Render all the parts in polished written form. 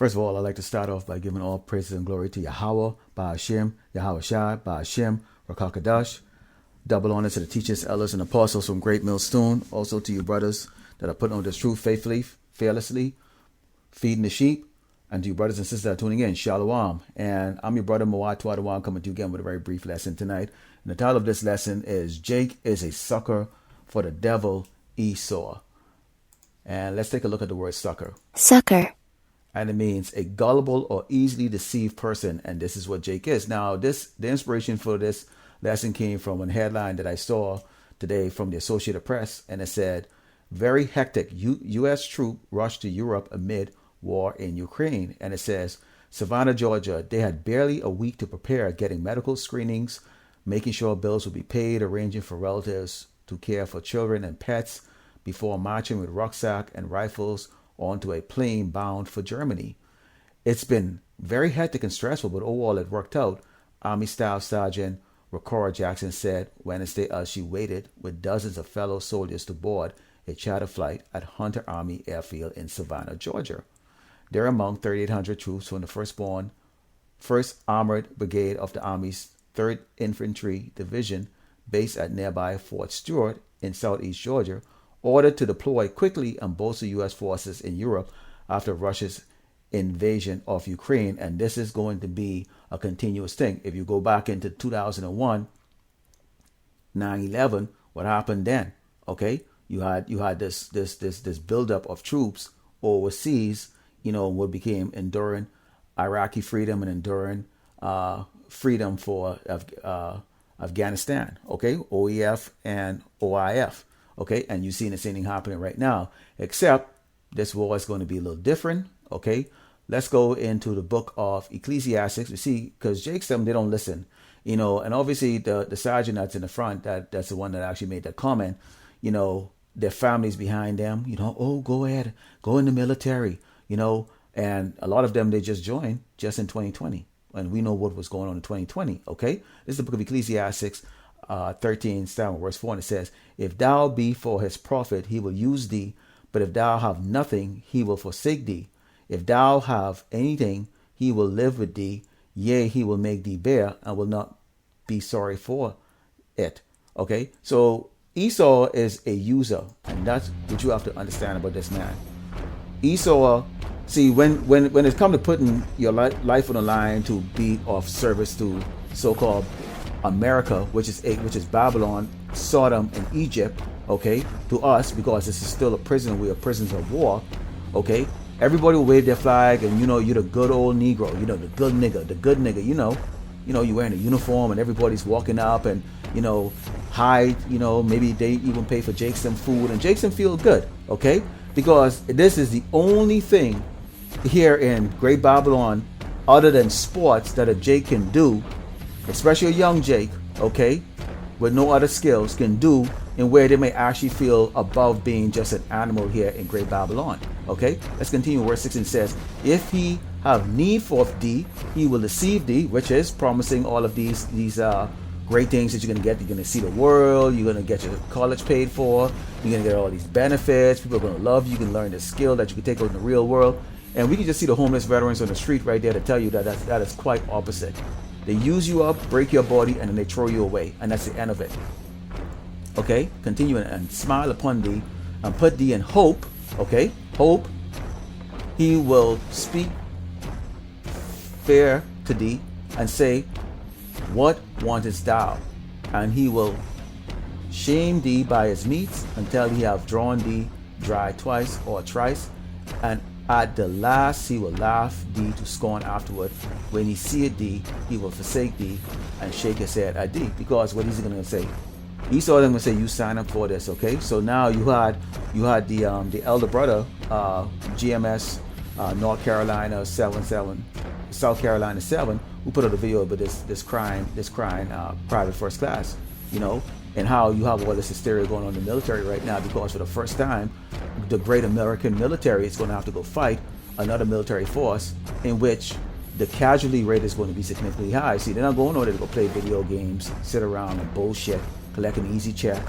First of all, I'd like to start off by giving all praises and glory to Yahweh, Ba'ashem, Yahweh Shai, Ba'ashem, Rakakadash. Double honor to the teachers, elders, and apostles from Great Millstone. Also to you brothers that are putting on this truth faithfully, fearlessly, feeding the sheep. And to you brothers and sisters that are tuning in, Shalom. And I'm your brother, Mawad Tuadawan, coming to you again with a very brief lesson tonight. And the title of this lesson is Jake is a Sucker for the Devil, Esau. And let's take a look at the word sucker. Sucker. And it means a gullible or easily deceived person. And this is what Jake is. Now, the inspiration for this lesson came from a headline that I saw today from the Associated Press. And it said, very hectic U.S. troop rushed to Europe amid war in Ukraine. And it says, Savannah, Georgia, they had barely a week to prepare, getting medical screenings, making sure bills would be paid, arranging for relatives to care for children and pets before marching with rucksack and rifles onto a plane bound for Germany. It's been very hectic and stressful, but overall it worked out, Army Staff Sergeant Ricora Jackson said Wednesday as she waited with dozens of fellow soldiers to board a charter flight at Hunter Army Airfield in Savannah, Georgia. They're among 3,800 troops from the 1st Armored Brigade of the Army's 3rd Infantry Division, based at nearby Fort Stewart in southeast Georgia, ordered to deploy quickly and bolster U.S. forces in Europe after Russia's invasion of Ukraine. And this is going to be a continuous thing. If you go back into 2001, 9/11, what happened then? Okay, you had this buildup of troops overseas. What became enduring Iraqi freedom and enduring freedom for Afghanistan. Okay, OEF and OIF. Okay, and you've seen the same thing happening right now, except this war is going to be a little different. Okay, let's go into the book of Ecclesiastes. You see, because Jake's them, they don't listen. And obviously the sergeant that's in the front, that's the one that actually made that comment. Their families behind them. Oh, go ahead, go in the military. And a lot of them, they just joined just in 2020. And we know what was going on in 2020. Okay, this is the book of Ecclesiastes 13, starting verse 4, and it says, if thou be for his profit, he will use thee, but if thou have nothing, he will forsake thee. If thou have anything, he will live with thee, yea, he will make thee bear, and will not be sorry for it. Okay, so Esau is a user, and that's what you have to understand about this man. Esau, see, when it comes to putting your life on the line to be of service to so-called America, which is Babylon, Sodom, and Egypt, okay, to us, because this is still a prison. We are prisoners of war, okay. Everybody will wave their flag, and you're the good old Negro, the good nigga, you're wearing a uniform, and everybody's walking up, and hide, maybe they even pay for Jake some food, and Jake some feel good, okay, because this is the only thing here in Great Babylon, other than sports, that a Jake can do, especially a young Jake, okay, with no other skills, can do, in where they may actually feel above being just an animal here in Great Babylon. Okay, let's continue. Verse 16 says, if he have need for thee, he will deceive thee, which is promising all of these great things that you're going to get. You're going to see the world, you're going to get your college paid for, you're going to get all these benefits, people are going to love you, you can learn the skill that you can take out in the real world. And we can just see the homeless veterans on the street right there to tell you that is quite opposite. They use you up, break your body, and then they throw you away. And that's the end of it. Okay? Continue and smile upon thee and put thee in hope. Okay? Hope. He will speak fair to thee and say, what wantest thou? And he will shame thee by his meats until he have drawn thee dry twice or thrice. And at the last he will laugh thee to scorn afterward. When he seeth thee, he will forsake thee and shake his head at thee. Because what is he going to say? Esau them going to say, you sign up for this, okay? So now you had the elder brother, GMS North Carolina 7, South Carolina 7, who put out a video about this crime, private first class, and how you have all this hysteria going on in the military right now, because for the first time, the great American military is going to have to go fight another military force in which the casualty rate is going to be significantly high. See, they're not going over there to go play video games, sit around and bullshit, collect an easy check,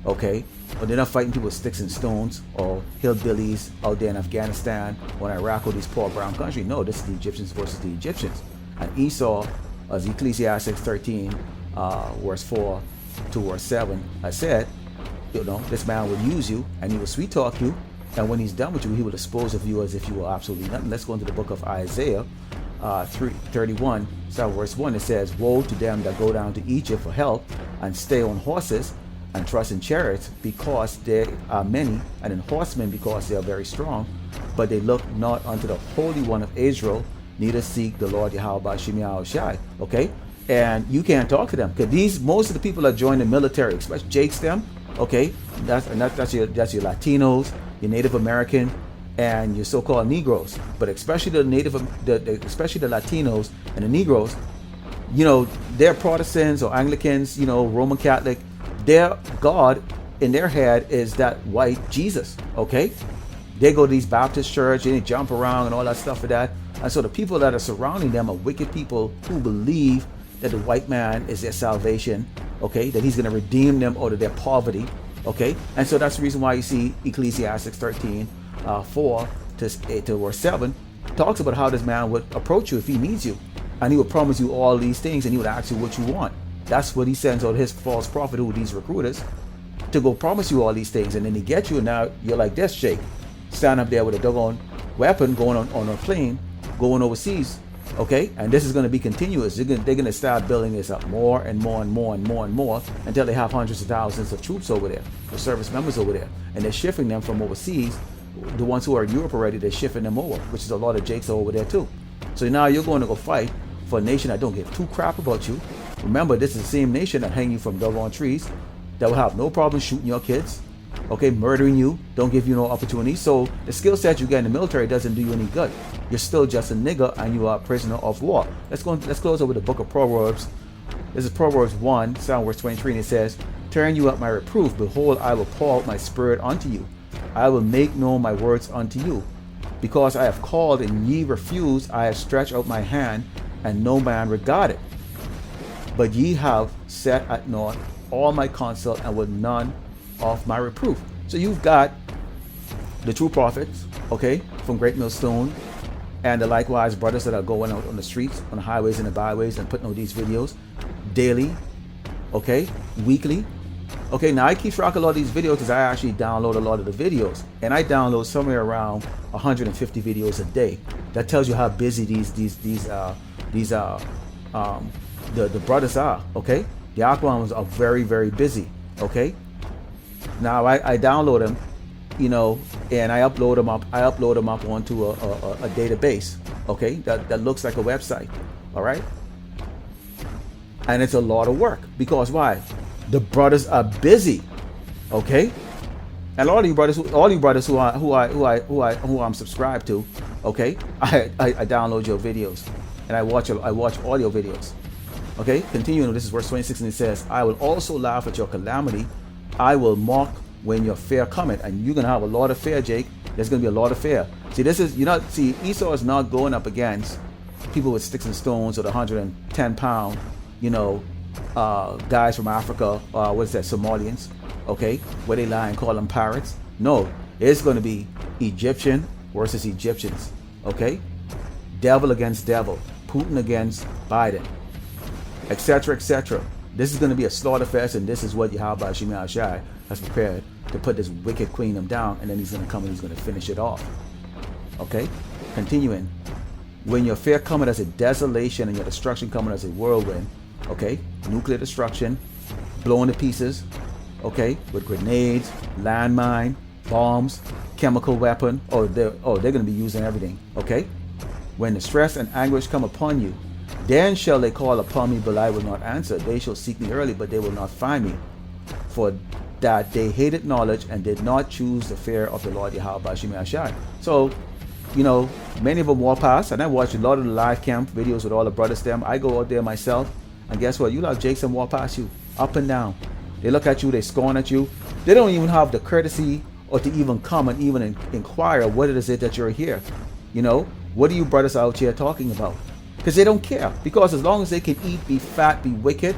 Okay, but they're not fighting people with sticks and stones or hillbillies out there in Afghanistan or Iraq or these poor brown country. No, this is the Egyptians versus the Egyptians. And Esau, as Ecclesiastes 13, verse 4 to verse 7, I said, this man will use you and he will sweet talk you. And when he's done with you, he will dispose of you as if you were absolutely nothing. Let's go into the book of Isaiah 31, verse 1. It says, woe to them that go down to Egypt for help and stay on horses and trust in chariots, because there are many, and in horsemen, because they are very strong. But they look not unto the Holy One of Israel, neither seek the Lord Yahweh Shem Yahushai. Okay? And you can't talk to them, because most of the people that join the military, especially Jake's them, okay? That's your Latinos, your Native American, and your so-called Negroes. But especially especially the Latinos and the Negroes, they're Protestants or Anglicans, Roman Catholic. Their God in their head is that white Jesus, okay? They go to these Baptist church and they jump around and all that stuff for that. And so the people that are surrounding them are wicked people who believe that the white man is their salvation, okay? That he's going to redeem them out of their poverty, okay? And so that's the reason why you see Ecclesiastes 13, 4 to verse 7 talks about how this man would approach you if he needs you. And he would promise you all these things and he would ask you what you want. That's what he sends out his false prophet, who these recruiters, to go promise you all these things. And then he gets you, and now you're like this, Jake. Stand up there with a doggone weapon going on a plane, going overseas. Okay? And this is going to be continuous. They're going to start building this up more and more and more and more and more until they have hundreds of thousands of troops over there, or service members over there. And they're shifting them from overseas. The ones who are in Europe already, they're shifting them over, which is a lot of Jakes over there too. So now you're going to go fight for a nation that don't give two crap about you. Remember, this is the same nation that hang you from doggone trees, that will have no problem shooting your kids, okay, murdering you, don't give you no opportunity. So the skill set you get in the military doesn't do you any good. You're still just a nigger and you are a prisoner of war. Let's close over the book of Proverbs. This is Proverbs 1, verse 23, and it says, turn you up my reproof. Behold, I will pour out my spirit unto you. I will make known my words unto you. Because I have called and ye refused, I have stretched out my hand, and no man regarded. But ye have set at naught all my counsel, and with none of my reproof. So you've got the true prophets, okay, from Great Millstone, and the likewise brothers that are going out on the streets, on the highways and the byways, and putting out these videos daily, okay, weekly. Okay, now I keep track of a lot of these videos because I actually download a lot of the videos, and I download somewhere around 150 videos a day. That tells you how busy the brothers are. Okay, the Aquans are very, very busy. Okay, now I download them, and I upload them up. I upload them up onto a database. Okay, that looks like a website. All right, and it's a lot of work because why? The brothers are busy, okay, and all you brothers who I'm subscribed to, okay, I download your videos and I watch all your videos, okay. Continuing, this is verse 26, and it says, I will also laugh at your calamity, I will mock when your fear cometh. And you're gonna have a lot of fear, Jake. There's gonna be a lot of fear. See, Esau is not going up against people with sticks and stones or the 110-pound, guys from Africa, Somalians, okay, where they lie and call them pirates. No, it's going to be Egyptian versus Egyptians, okay, devil against devil, Putin against Biden, etc., etc. This is going to be a slaughter fest, and this is what Yahweh Shem Yahushai has prepared to put this wicked queendom down, and then he's going to come and he's going to finish it off. Okay, continuing, when your fear cometh as a desolation and your destruction cometh as a whirlwind. Okay, nuclear destruction, blown to pieces, okay, with grenades, landmine, bombs, chemical weapon. They're going to be using everything. Okay, when the stress and anguish come upon you, then shall they call upon me, but I will not answer. They shall seek me early, but they will not find me. For that they hated knowledge and did not choose the fear of the Lord Yahweh Shem Yahushai. So, many of them walk past, and I watch a lot of the live camp videos with all the brothers them. I go out there myself. And guess what? You have Jakes and walk past you, up and down. They look at you, they scorn at you. They don't even have the courtesy or to even come and even inquire what it is that you're here. What are you brothers out here talking about? Because they don't care. Because as long as they can eat, be fat, be wicked,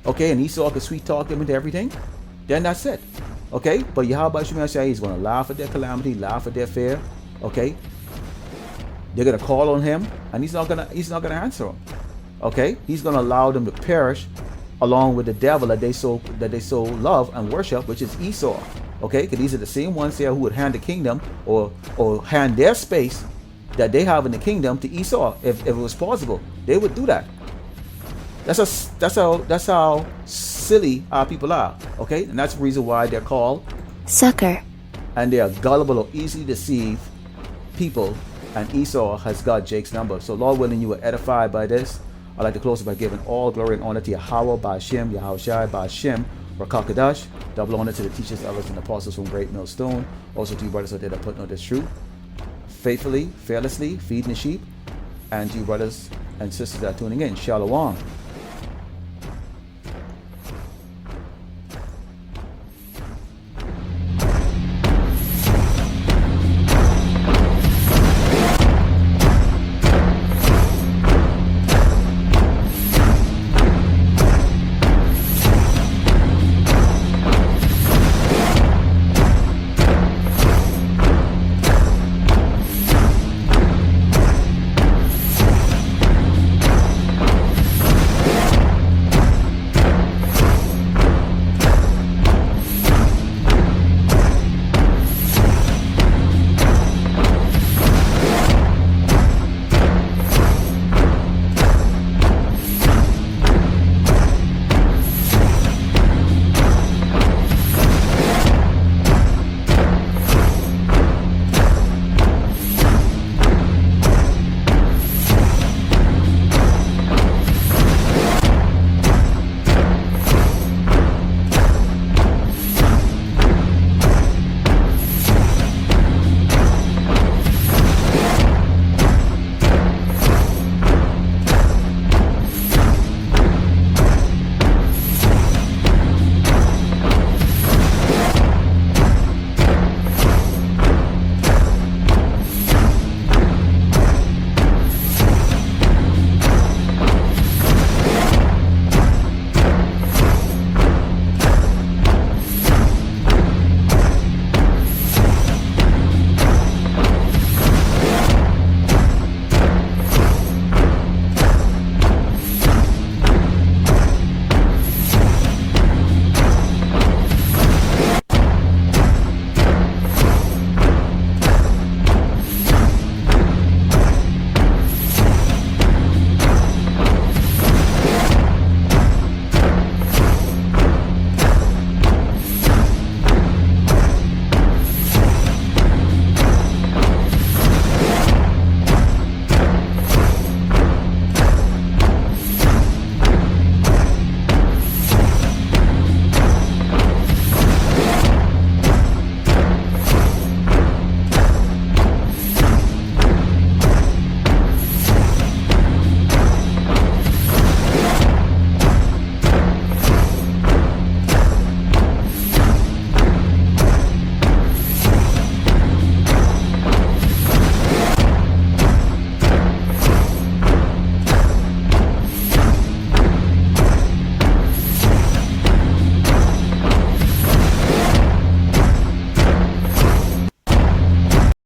okay, and Esau can sweet talk them into everything, then that's it. Okay, but Yahweh Shemashai, he's going to laugh at their calamity, laugh at their fear. Okay, they're going to call on him, and he's not going to answer them. Okay, he's going to allow them to perish along with the devil that they so love and worship, which is Esau. Okay, because these are the same ones here who would hand the kingdom or hand their space that they have in the kingdom to Esau. If it was possible, they would do that. That's how silly our people are. Okay, and that's the reason why they're called sucker, and they are gullible or easily deceived people. And Esau has got Jake's number. So Lord willing, you were edified by this. I'd like to close by giving all glory and honor to Yahweh, Ba'ashem, Yahushai, Ba'ashem, Rakakadash. Double honor to the teachers, elders, and apostles from Great Millstone. Also to you brothers out there that putting on this truth faithfully, fearlessly, feeding the sheep. And to you brothers and sisters that are tuning in. Shalom.